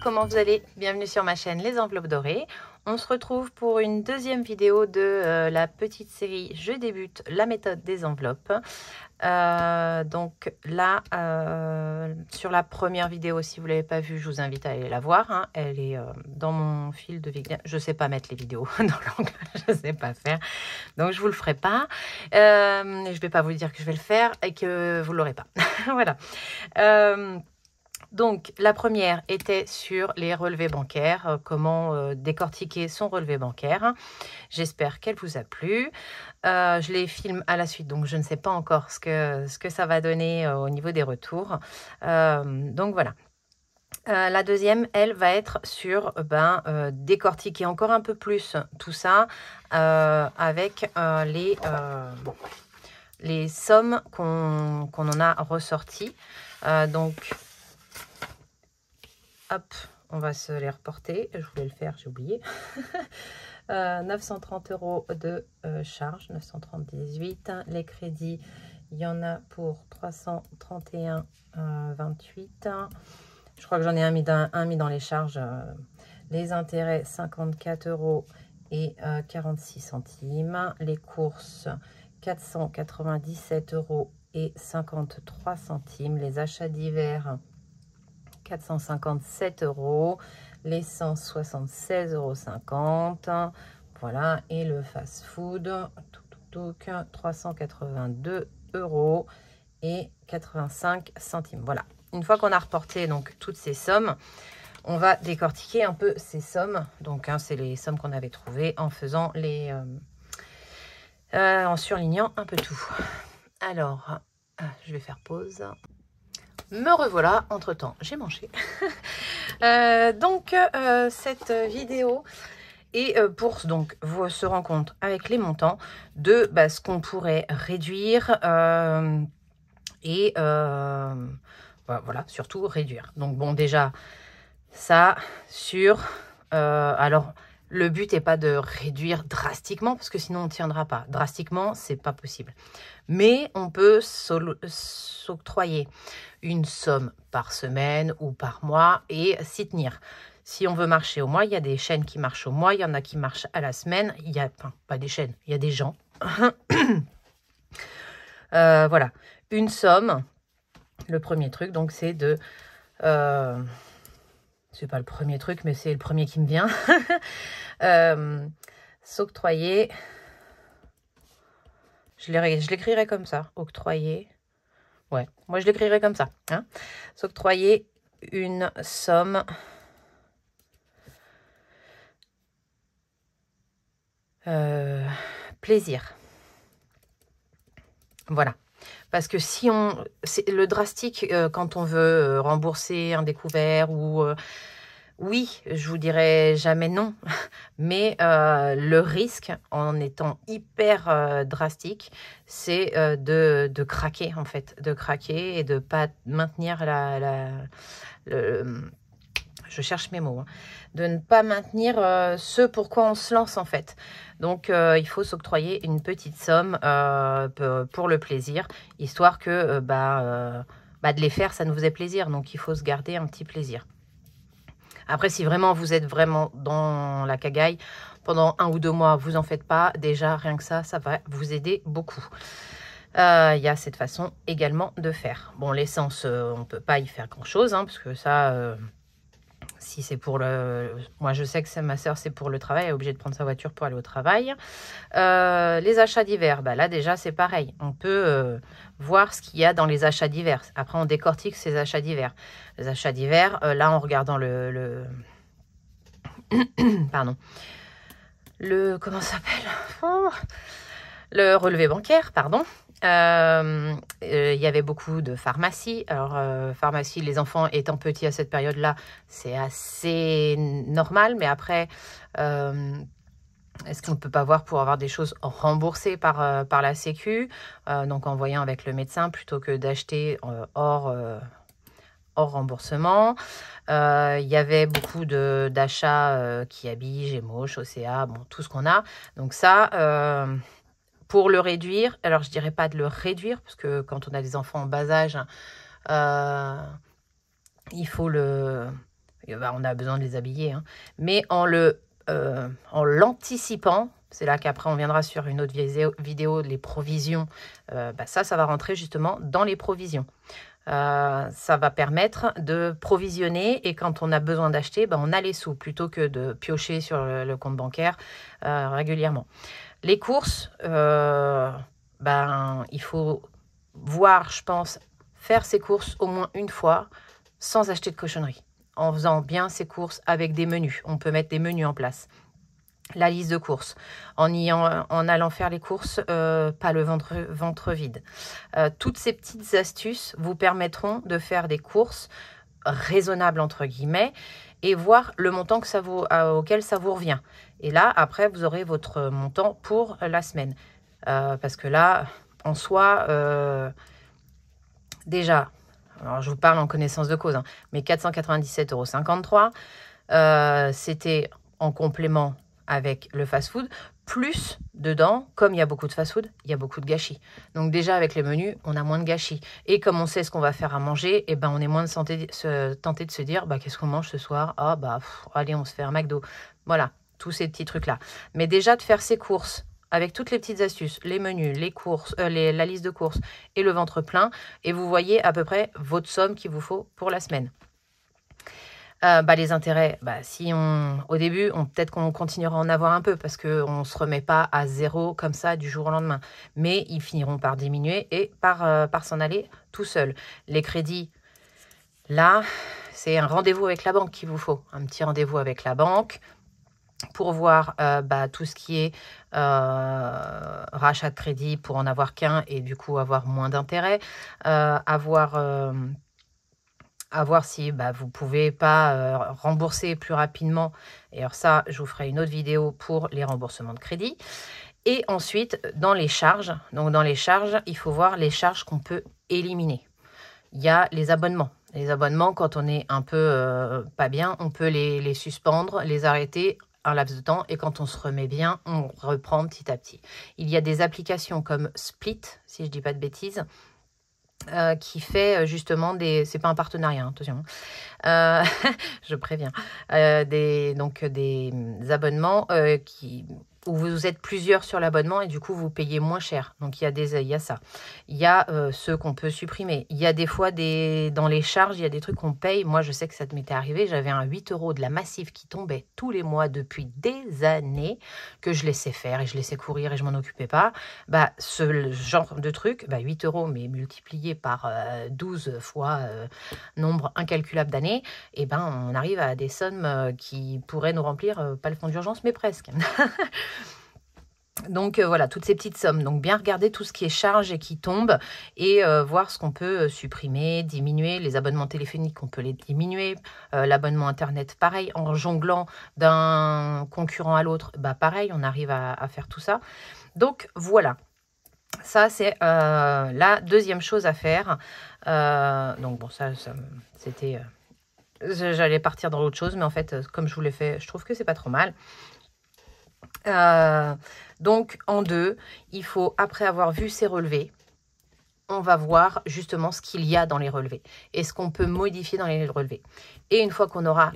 Comment vous allez? Bienvenue sur ma chaîne Les Enveloppes Dorées. On se retrouve pour une deuxième vidéo de la petite série Je débute la méthode des enveloppes. Donc là, sur la première vidéo, si vous ne l'avez pas vue, je vous invite à aller la voir. Hein. Elle est dans mon fil de vidéo. Je ne sais pas mettre les vidéos dans l'angle, je ne sais pas faire. Donc je ne vous le ferai pas. Je ne vais pas vous dire que je vais le faire et que vous ne l'aurez pas. Voilà. Donc, la première était sur les relevés bancaires, comment décortiquer son relevé bancaire. J'espère qu'elle vous a plu. Je les filme à la suite, donc je ne sais pas encore ce que ça va donner au niveau des retours. Donc, voilà. La deuxième, elle va être sur décortiquer encore un peu plus tout ça avec les sommes qu'on en a ressorties. Donc, hop, on va se les reporter. Je voulais le faire, j'ai oublié. 930 € de charge, 930,18. Les crédits, il y en a pour 331,28. Je crois que j'en ai un mis dans les charges. Les intérêts, 54 € et 46 centimes. Les courses, 497 € et 53 centimes. Les achats divers, 457 €, l'essence 76,50 €, voilà, et le fast-food 382 € et 85 centimes. Voilà, une fois qu'on a reporté donc toutes ces sommes, on va décortiquer un peu ces sommes. Donc c'est les sommes qu'on avait trouvées en faisant en surlignant un peu tout. Alors, je vais faire pause. Me revoilà, entre temps j'ai mangé. Cette vidéo est pour donc se rendre compte avec les montants de ce qu'on pourrait réduire voilà, surtout réduire. Donc bon, déjà ça sur alors le but n'est pas de réduire drastiquement parce que sinon on ne tiendra pas. Drastiquement, c'est pas possible. Mais on peut s'octroyer une somme par semaine ou par mois et s'y tenir. Si on veut marcher au mois, il y a des chaînes qui marchent au mois, il y en a qui marchent à la semaine. Il y a, enfin, pas des chaînes, il y a des gens. Voilà, une somme. Le premier truc, donc, c'est de... c'est pas le premier truc, mais c'est le premier qui me vient. S'octroyer... Je l'écrirai comme ça, octroyer. Ouais, moi je l'écrirai comme ça. Hein. S'octroyer une somme plaisir. Voilà. Parce que si c'est le drastique quand on veut rembourser un découvert ou... oui, je vous dirais jamais non, mais le risque en étant hyper drastique, c'est de craquer en fait, de craquer et de pas maintenir je cherche mes mots, hein, de ne pas maintenir ce pourquoi on se lance en fait. Donc il faut s'octroyer une petite somme pour le plaisir, histoire que de les faire, ça nous faisait plaisir, donc il faut se garder un petit plaisir. Après, si vraiment vous êtes vraiment dans la cagaille, pendant 1 ou 2 mois, vous en faites pas. Déjà, rien que ça va vous aider beaucoup. Il y a cette façon également de faire. Bon, l'essence, on ne peut pas y faire grand-chose, hein, parce que ça, si c'est pour le... Moi, je sais que c'est ma soeur, c'est pour le travail, elle est obligée de prendre sa voiture pour aller au travail. Les achats divers, là, déjà, c'est pareil. On peut voir ce qu'il y a dans les achats divers. Après, on décortique ces achats divers. Les achats divers, là, en regardant pardon. Comment ça s'appelle? Le relevé bancaire, pardon. Il y avait beaucoup de pharmacie. Alors, pharmacie, les enfants étant petits à cette période-là, c'est assez normal. Mais après, est-ce qu'on ne peut pas voir pour avoir des choses remboursées par la Sécu, donc en voyant avec le médecin, plutôt que d'acheter hors hors remboursement. Il y avait beaucoup d'achats qui habillent, Gémeaux, Chaussea, bon, tout ce qu'on a. Donc ça, pour le réduire, alors je dirais pas de le réduire, parce que quand on a des enfants en bas âge, il faut on a besoin de les habiller, hein. Mais en l'anticipant, c'est là qu'après on viendra sur une autre vidéo, les provisions, ça va rentrer justement dans les provisions. Ça va permettre de provisionner et quand on a besoin d'acheter, on a les sous plutôt que de piocher sur le compte bancaire régulièrement. Les courses, il faut voir, je pense, faire ses courses au moins une fois sans acheter de cochonneries. En faisant bien ses courses avec des menus. On peut mettre des menus en place. La liste de courses, en allant faire les courses, pas le ventre vide. Toutes ces petites astuces vous permettront de faire des courses raisonnables entre guillemets et voir le montant auquel ça vous revient. Et là, après, vous aurez votre montant pour la semaine. Parce que là, en soi, déjà, alors je vous parle en connaissance de cause, hein, mais 497,53 €, c'était en complément avec le fast-food, plus dedans, comme il y a beaucoup de fast-food, il y a beaucoup de gâchis. Donc déjà avec les menus, on a moins de gâchis. Et comme on sait ce qu'on va faire à manger, on est moins tenté de se dire, qu'est-ce qu'on mange ce soir? Allez, on se fait un McDo. Voilà, tous ces petits trucs-là. Mais déjà de faire ses courses, avec toutes les petites astuces, les menus, les courses, la liste de courses et le ventre plein, et vous voyez à peu près votre somme qu'il vous faut pour la semaine. Les intérêts, au début, peut-être qu'on continuera à en avoir un peu parce qu'on ne se remet pas à zéro comme ça du jour au lendemain. Mais ils finiront par diminuer et par s'en aller tout seul. Les crédits, là, c'est un rendez-vous avec la banque qu'il vous faut. Un petit rendez-vous avec la banque pour voir tout ce qui est rachat de crédit pour en avoir qu'un et du coup avoir moins d'intérêt. À voir si vous ne pouvez pas rembourser plus rapidement. Et alors ça, je vous ferai une autre vidéo pour les remboursements de crédit. Et ensuite, dans les charges. Donc, dans les charges, il faut voir les charges qu'on peut éliminer. Il y a les abonnements. Les abonnements, quand on est un peu pas bien, on peut les suspendre, les arrêter un laps de temps. Et quand on se remet bien, on reprend petit à petit. Il y a des applications comme Split, si je ne dis pas de bêtises, qui fait justement c'est pas un partenariat, attention, je préviens, des abonnements où vous êtes plusieurs sur l'abonnement et du coup vous payez moins cher. Donc il y a ça. Il y a ceux qu'on peut supprimer. Il y a des fois dans les charges, il y a des trucs qu'on paye. Moi je sais que ça m'était arrivé, j'avais un 8 € de la Massif qui tombait tous les mois depuis des années, que je laissais faire et je laissais courir et je m'en occupais pas. Ce genre de truc, 8 € mais multiplié par 12 fois nombre incalculable d'années, on arrive à des sommes qui pourraient nous remplir, pas le fonds d'urgence, mais presque. Donc voilà, toutes ces petites sommes. Donc bien regarder tout ce qui est charge et qui tombe et voir ce qu'on peut supprimer, diminuer. Les abonnements téléphoniques, on peut les diminuer. L'abonnement Internet, pareil, en jonglant d'un concurrent à l'autre, pareil, on arrive à faire tout ça. Donc voilà. Ça, c'est la deuxième chose à faire. Donc bon, ça c'était... j'allais partir dans l'autre chose, mais en fait, comme je vous l'ai fait, je trouve que c'est pas trop mal. Donc, en deux, il faut, après avoir vu ces relevés, on va voir justement ce qu'il y a dans les relevés et ce qu'on peut modifier dans les relevés. Et une fois qu'on aura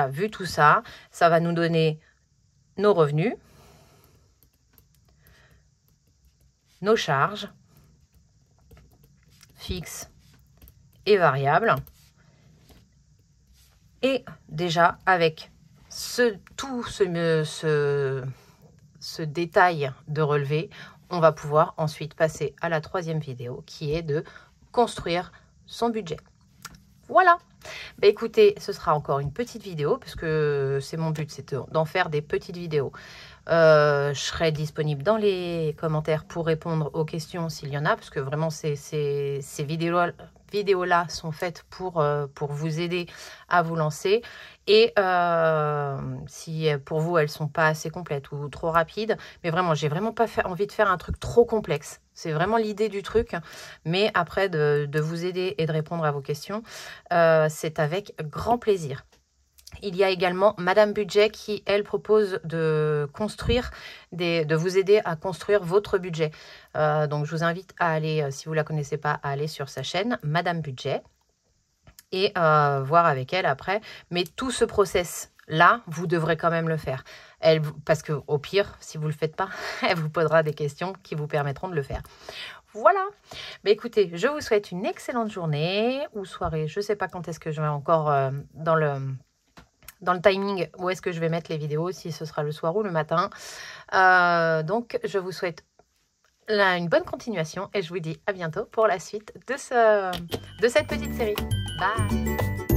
vu tout ça, ça va nous donner nos revenus, nos charges fixes et variables. Et déjà, avec tout ce détail de relevé, on va pouvoir ensuite passer à la troisième vidéo qui est de construire son budget. Voilà. Écoutez, ce sera encore une petite vidéo parce que c'est mon but, c'est d'en faire des petites vidéos. Je serai disponible dans les commentaires pour répondre aux questions s'il y en a, parce que vraiment ces vidéos-là sont faites pour vous aider à vous lancer. Et si pour vous, elles sont pas assez complètes ou trop rapides, mais vraiment, j'ai vraiment pas envie de faire un truc trop complexe. C'est vraiment l'idée du truc, mais après de vous aider et de répondre à vos questions, c'est avec grand plaisir. Il y a également Madame Budget qui, elle, propose de construire, de vous aider à construire votre budget. Donc, je vous invite à aller, si vous ne la connaissez pas, à aller sur sa chaîne, Madame Budget, et voir avec elle après. Mais tout ce process-là, vous devrez quand même le faire. Parce qu'au pire, si vous ne le faites pas, elle vous posera des questions qui vous permettront de le faire. Voilà. Mais écoutez, je vous souhaite une excellente journée ou soirée. Je ne sais pas quand est-ce que je vais encore dans le timing où est-ce que je vais mettre les vidéos, si ce sera le soir ou le matin. Donc, je vous souhaite une bonne continuation et je vous dis à bientôt pour la suite de cette petite série. Bye!